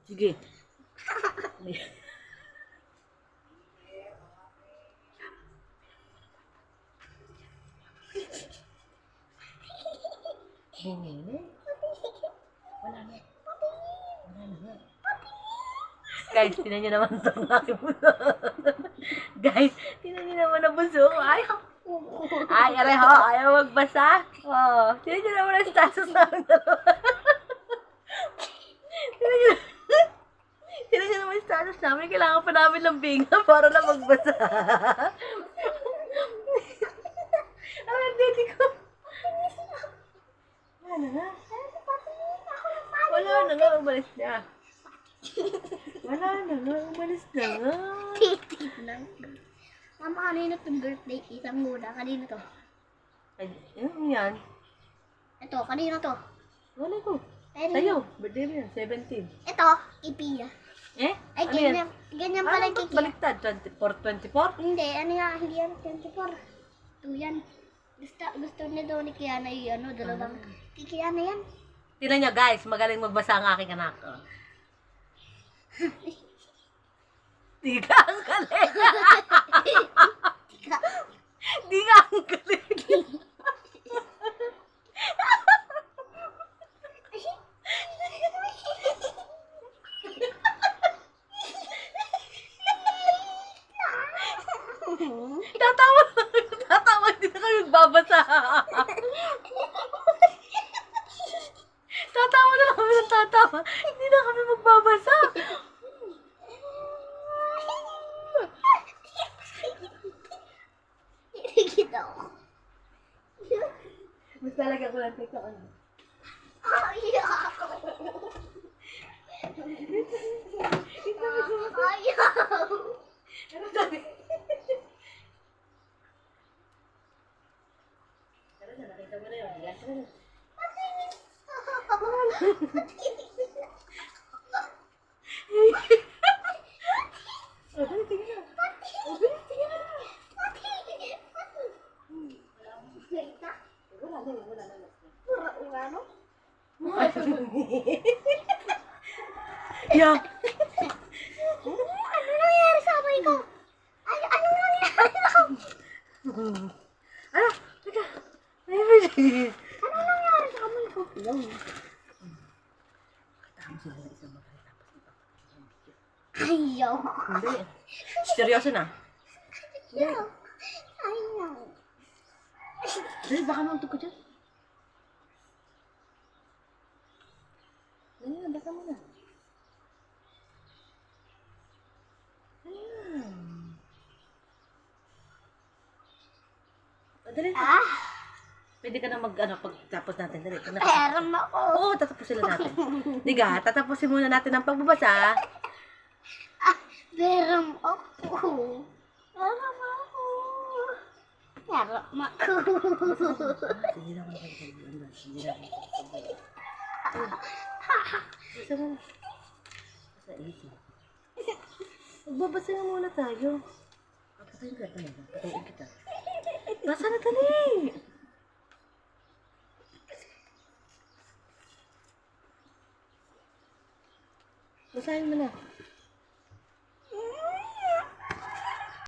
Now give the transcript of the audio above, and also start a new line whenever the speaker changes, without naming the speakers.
Sige. Wala na. Guys, tinan niyo naman ito ang aking puso. Guys, tinan niyo naman ang puso ko. Ay, areho, ayaw magbasa. Oh, tinan niyo naman ang status namin dalawa. Tinan niyo naman ang status namin. Kailangan pa namin ng binga para na magbasa. Ang daddy ko. Wala na. Wala na nga, umalis na. Wala na nga, umalis na nga.
Lang. Mama, kanino itong birthday? Isang muna. Kanino to?
Ay, ano yan?
Ito, kanino to?
Wala ko.
Kanino?
Sa'yo, birthday mo yan, 17.
Ito, Ipia.
Eh?
Ay,
Ano yan?
ganyan pala yung
Ba't
kiki.
baliktad? 24?
Hindi, ano yan? Hindi yan, 24. Ito yan. Gusto niya daw ni Kiana yung ano, dalawang kiki ano yan.
Tingnan nyo guys, magaling magbasa ang aking anak. Oh. Di ka ang galing. Di ka ang galing. Tatawa din na kami magbabasa. Tatawa na lang kami ng tatawa. Hindi na kami magbabasa.
Kita ko.
Mas talaga ko lang ito.
Ayaw. Ayaw.
Ano sabi? Tara na, nakita mo na yun. Tara na. Oh, dali, tingin na. Oh, bilis, tingin na. Wala na.
Pura ungano?
Yeah.
Ano nangyari sa kamay ko? Ano nangyari sa
Ano? Teka. Ay,
Ano nangyari sa kamay ko?
Katama sila ng isang magaling tapos ito.
Ayaw.
Hindi. Seryoso na.
Ayaw. Ayaw.
Dali, baka mauntog ka dyan. Dali na, baka mo na. Dali na. O, dali na. Pwede ka na pagtapos natin. Dali.
Meron ako.
Oo, tatapusin na natin. Diga, tatapusin muna natin ang pagbabasa.
Meron ako. Meron ako. Meron ako.
Sige lang. Sige lang. Basta mo. Basta easy. Magbabasa na muna tayo. Patayin ka talaga. Patayin kita. Basa na dali. Basahin mo na.